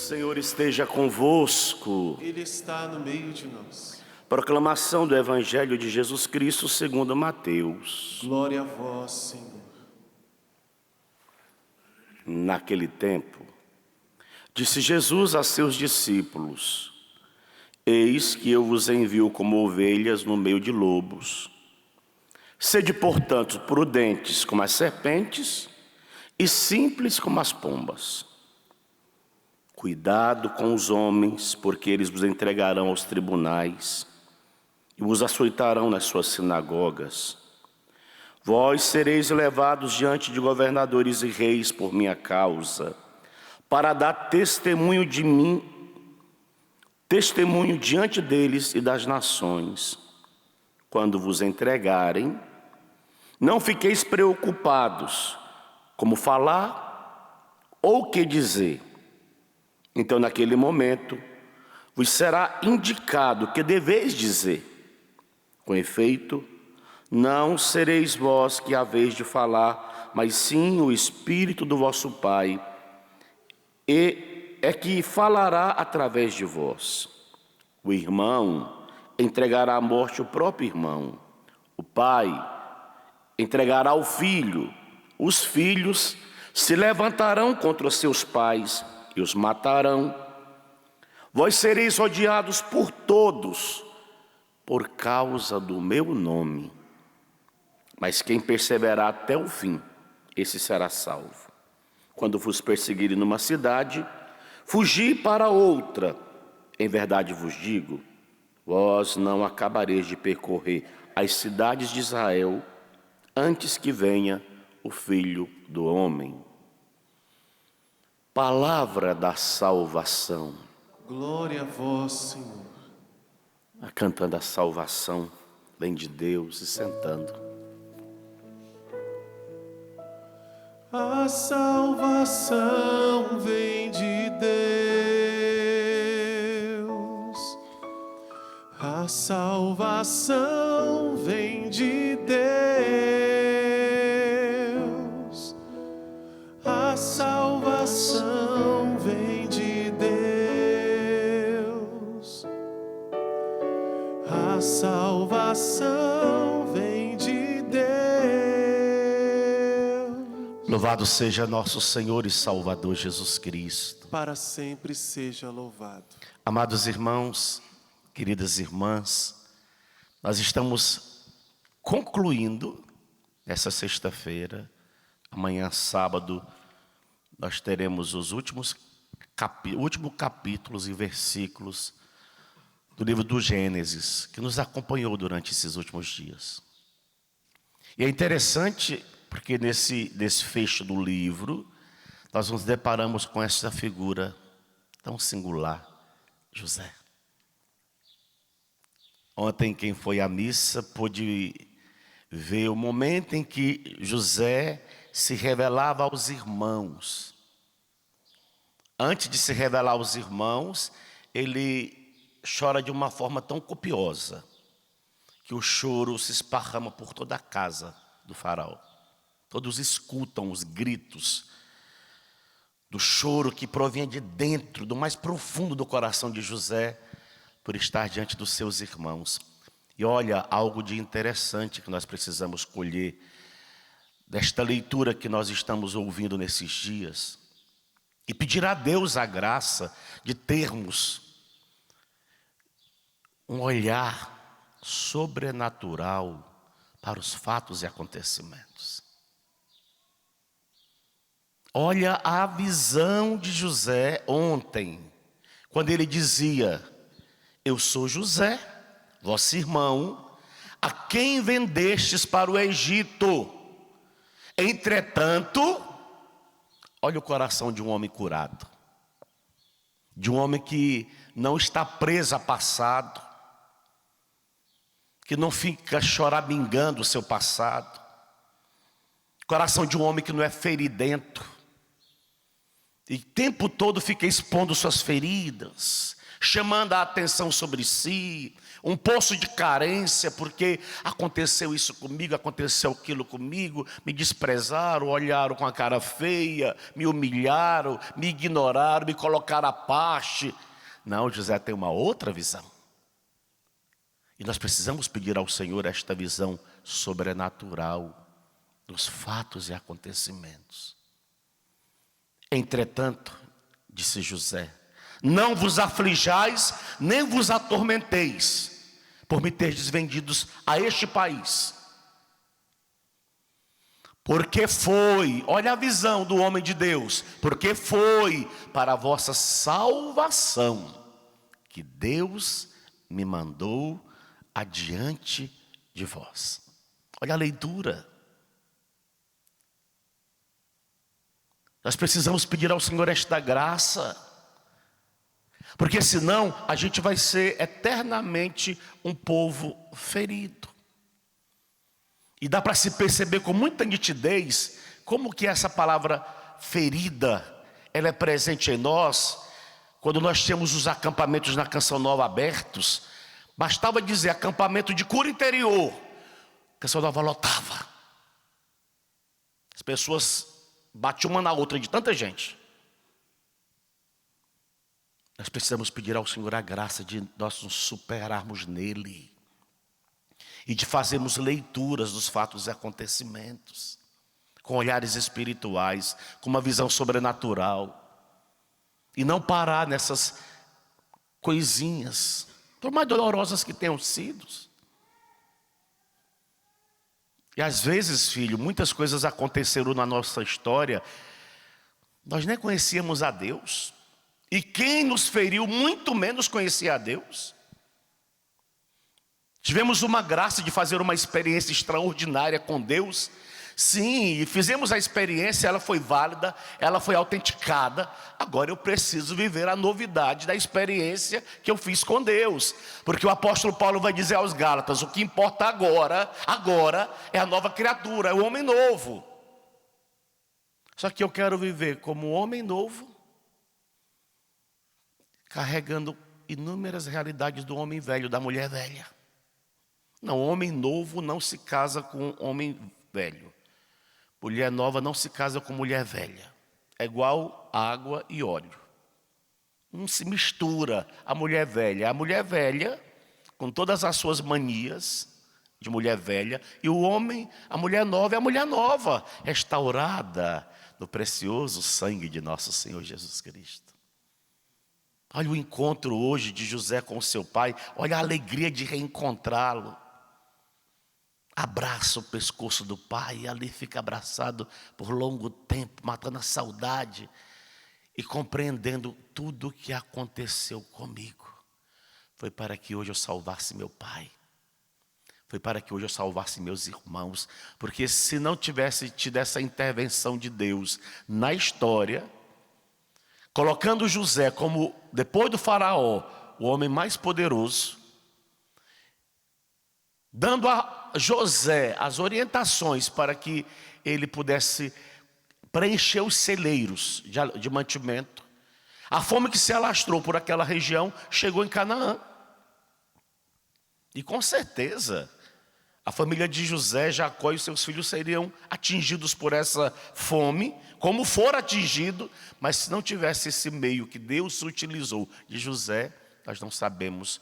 Senhor esteja convosco. Ele está no meio de nós. Proclamação do Evangelho de Jesus Cristo segundo Mateus. Glória a vós, Senhor. Naquele tempo, disse Jesus a seus discípulos: Eis que eu vos envio como ovelhas no meio de lobos. Sede, portanto, prudentes como as serpentes e simples como as pombas. Cuidado com os homens, porque eles vos entregarão aos tribunais e vos açoitarão nas suas sinagogas. Vós sereis levados diante de governadores e reis por minha causa, para dar testemunho de mim, testemunho diante deles e das nações. Quando vos entregarem, não fiqueis preocupados como falar ou o que dizer. Então, naquele momento, vos será indicado o que deveis dizer. Com efeito, não sereis vós que haveis de falar, mas sim o Espírito do vosso Pai, e é que falará através de vós. O irmão entregará à morte o próprio irmão. O pai entregará ao filho. Os filhos se levantarão contra os seus pais e os matarão. Vós sereis odiados por todos, por causa do meu nome. Mas quem perseverar até o fim, esse será salvo. Quando vos perseguirem numa cidade, fugi para outra. Em verdade vos digo, vós não acabareis de percorrer as cidades de Israel antes que venha o Filho do Homem. Palavra da salvação. Glória a vós, Senhor. Cantando a salvação, vem de Deus e sentando. A salvação vem de Deus. A salvação vem de Deus. A salvação vem de Deus. A salvação vem de Deus. Louvado seja nosso Senhor e Salvador Jesus Cristo. Para sempre seja louvado. Amados irmãos, queridas irmãs, nós estamos concluindo essa sexta-feira. Amanhã, sábado, nós teremos os últimos capítulos e versículos do livro do Gênesis, que nos acompanhou durante esses últimos dias. E é interessante porque nesse desfecho do livro, nós nos deparamos com essa figura tão singular, José. Ontem, quem foi à missa pôde ver o momento em que José se revelava aos irmãos. Antes de se revelar aos irmãos, ele chora de uma forma tão copiosa que o choro se esparrama por toda a casa do faraó. Todos escutam os gritos do choro que provém de dentro, do mais profundo do coração de José, por estar diante dos seus irmãos. E olha, algo de interessante que nós precisamos colher desta leitura que nós estamos ouvindo nesses dias. E pedir a Deus a graça de termos um olhar sobrenatural para os fatos e acontecimentos. Olha a visão de José ontem, quando ele dizia: eu sou José, vosso irmão, a quem vendestes para o Egito. Entretanto, olha o coração de um homem curado, de um homem que não está preso a passado, que não fica choramingando o seu passado, coração de um homem que não é feridento, e o tempo todo fica expondo suas feridas, chamando a atenção sobre si, um poço de carência, porque aconteceu isso comigo, aconteceu aquilo comigo, me desprezaram, olharam com a cara feia, me humilharam, me ignoraram, me colocaram à parte. Não, José tem uma outra visão. E nós precisamos pedir ao Senhor esta visão sobrenatural dos fatos e acontecimentos. Entretanto, disse José, não vos aflijais, nem vos atormenteis, por me terdes vendidos a este país. Porque foi, olha a visão do homem de Deus, porque foi para a vossa salvação que Deus me mandou adiante de vós. Olha a leitura. Nós precisamos pedir ao Senhor esta graça, porque senão a gente vai ser eternamente um povo ferido. E dá para se perceber com muita nitidez como que essa palavra ferida, ela é presente em nós, quando nós temos os acampamentos na Canção Nova abertos. Bastava dizer acampamento de cura interior, a Canção Nova lotava. As pessoas batiam uma na outra de tanta gente. Nós precisamos pedir ao Senhor a graça de nós nos superarmos nele e de fazermos leituras dos fatos e acontecimentos com olhares espirituais, com uma visão sobrenatural, e não parar nessas coisinhas, por mais dolorosas que tenham sido. E às vezes, filho, muitas coisas aconteceram na nossa história, nós nem conhecíamos a Deus, e quem nos feriu muito menos conhecia a Deus. Tivemos uma graça de fazer uma experiência extraordinária com Deus. Sim, e fizemos a experiência, ela foi válida, ela foi autenticada. Agora eu preciso viver a novidade da experiência que eu fiz com Deus. Porque o apóstolo Paulo vai dizer aos Gálatas, o que importa agora é a nova criatura, é o homem novo. Só que eu quero viver como homem novo, carregando inúmeras realidades do homem velho, da mulher velha. Não, homem novo não se casa com homem velho. Mulher nova não se casa com mulher velha. É igual água e óleo. Não se mistura a mulher velha. A mulher velha, com todas as suas manias de mulher velha, e o homem, a mulher nova é a mulher nova, restaurada no precioso sangue de nosso Senhor Jesus Cristo. Olha o encontro hoje de José com seu pai. Olha a alegria de reencontrá-lo. Abraça o pescoço do pai e ali fica abraçado por longo tempo, matando a saudade e compreendendo tudo o que aconteceu comigo. Foi para que hoje eu salvasse meu pai. Foi para que hoje eu salvasse meus irmãos. Porque se não tivesse tido essa intervenção de Deus na história, colocando José como, depois do faraó, o homem mais poderoso, dando a José as orientações para que ele pudesse preencher os celeiros de mantimento, a fome que se alastrou por aquela região chegou em Canaã. E com certeza, a família de José, Jacó e seus filhos seriam atingidos por essa fome, como foram atingidos, mas se não tivesse esse meio que Deus utilizou de José, nós não sabemos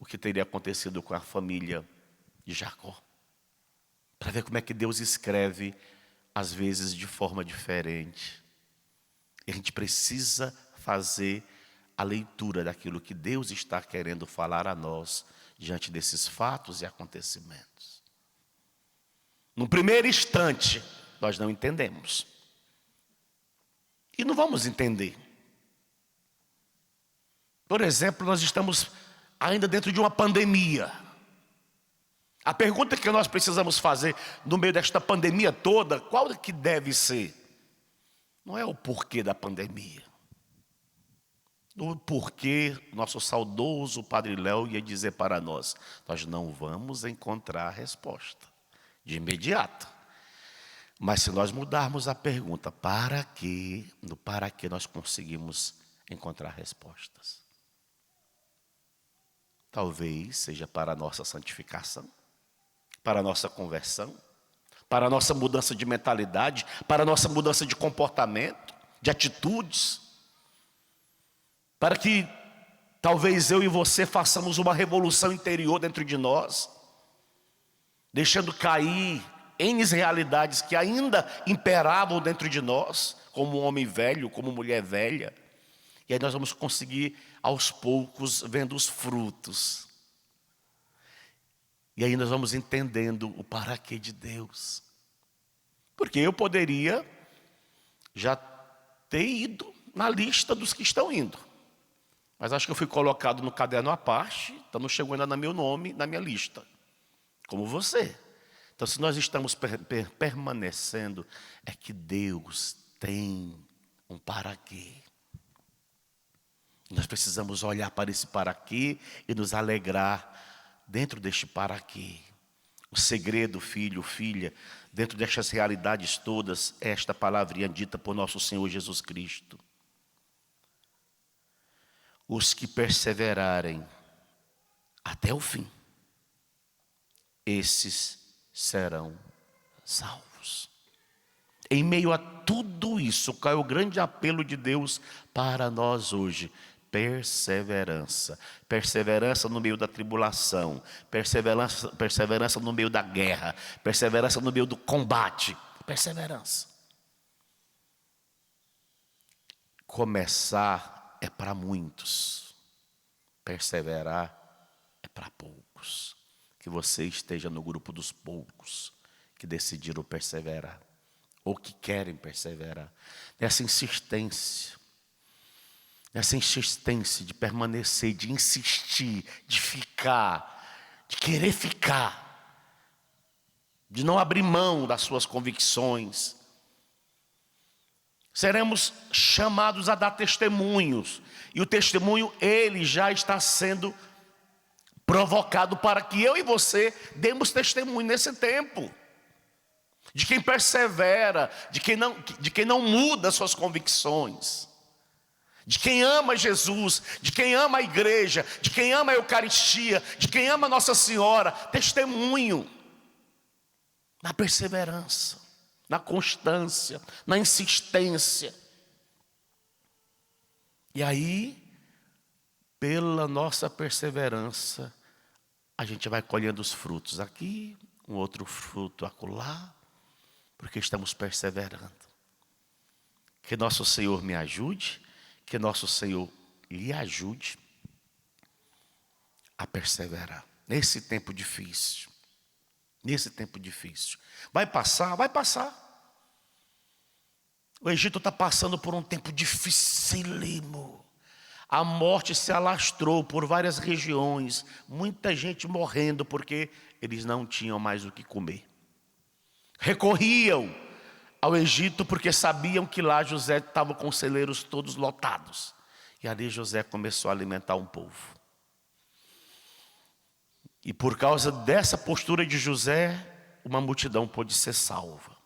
o que teria acontecido com a família de Jacó. Para ver como é que Deus escreve, às vezes de forma diferente. E a gente precisa fazer a leitura daquilo que Deus está querendo falar a nós diante desses fatos e acontecimentos. No primeiro instante, nós não entendemos. E não vamos entender. Por exemplo, nós estamos ainda dentro de uma pandemia. A pergunta que nós precisamos fazer no meio desta pandemia toda, qual que deve ser? Não é o porquê da pandemia. O porquê, nosso saudoso Padre Léo ia dizer para nós, nós não vamos encontrar a resposta de imediato. Mas se nós mudarmos a pergunta, no para que nós conseguimos encontrar respostas. talvez seja para a nossa santificação, para a nossa conversão, para a nossa mudança de mentalidade, para a nossa mudança de comportamento, de atitudes, para que talvez eu e você façamos uma revolução interior dentro de nós, deixando cair N realidades que ainda imperavam dentro de nós, como homem velho, como mulher velha. E aí nós vamos conseguir, aos poucos, vendo os frutos. E aí nós vamos entendendo o para quê de Deus. Porque eu poderia já ter ido na lista dos que estão indo. Mas acho que eu fui colocado no caderno à parte, então não chegou ainda no meu nome, na minha lista. Como você. Então, se nós estamos permanecendo, é que Deus tem um para quê. Nós precisamos olhar para esse para quê e nos alegrar dentro deste para quê. O segredo, filho, filha, dentro destas realidades todas, é esta palavrinha dita por nosso Senhor Jesus Cristo. Os que perseverarem até o fim, esses serão salvos. Em meio a tudo isso, qual é o grande apelo de Deus para nós hoje? Perseverança. Perseverança no meio da tribulação. Perseverança no meio da guerra. Perseverança no meio do combate. Perseverança. Começar é para muitos. Perseverar é para poucos. Que você esteja no grupo dos poucos que decidiram perseverar. Ou que querem perseverar. Nessa insistência de permanecer, de insistir, de ficar, de querer ficar, de não abrir mão das suas convicções. Seremos chamados a dar testemunhos, e o testemunho, ele já está sendo provocado para que eu e você demos testemunho nesse tempo. De quem persevera, de quem não muda suas convicções. De quem ama Jesus, de quem ama a igreja, de quem ama a Eucaristia, de quem ama Nossa Senhora. Testemunho na perseverança, na constância, na insistência. E aí, pela nossa perseverança, a gente vai colhendo os frutos aqui, um outro fruto acolá, porque estamos perseverando. Que nosso Senhor me ajude, que nosso Senhor lhe ajude a perseverar nesse tempo difícil. Nesse tempo difícil. Vai passar, vai passar. O Egito está passando por um tempo dificílimo. A morte se alastrou por várias regiões. Muita gente morrendo porque eles não tinham mais o que comer. Recorriam ao Egito porque sabiam que lá José estava com os celeiros todos lotados. E ali José começou a alimentar um povo. E por causa dessa postura de José, uma multidão pôde ser salva.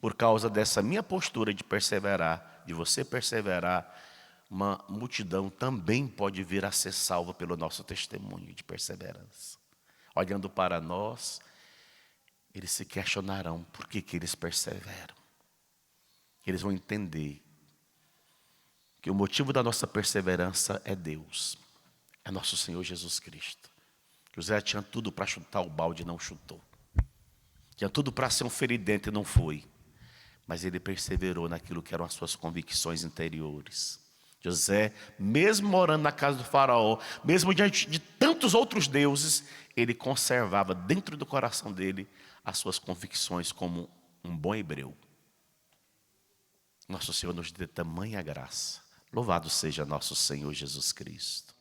Por causa dessa minha postura de perseverar, de você perseverar, uma multidão também pode vir a ser salva pelo nosso testemunho de perseverança. Olhando para nós, eles se questionarão por que eles perseveram. Eles vão entender que o motivo da nossa perseverança é Deus, é nosso Senhor Jesus Cristo. José tinha tudo para chutar o balde e não chutou. Tinha tudo para ser um feridente e não foi. Mas ele perseverou naquilo que eram as suas convicções interiores. José, mesmo morando na casa do faraó, mesmo diante de tantos outros deuses, ele conservava dentro do coração dele as suas convicções como um bom hebreu. Nosso Senhor nos dê tamanha graça. Louvado seja nosso Senhor Jesus Cristo.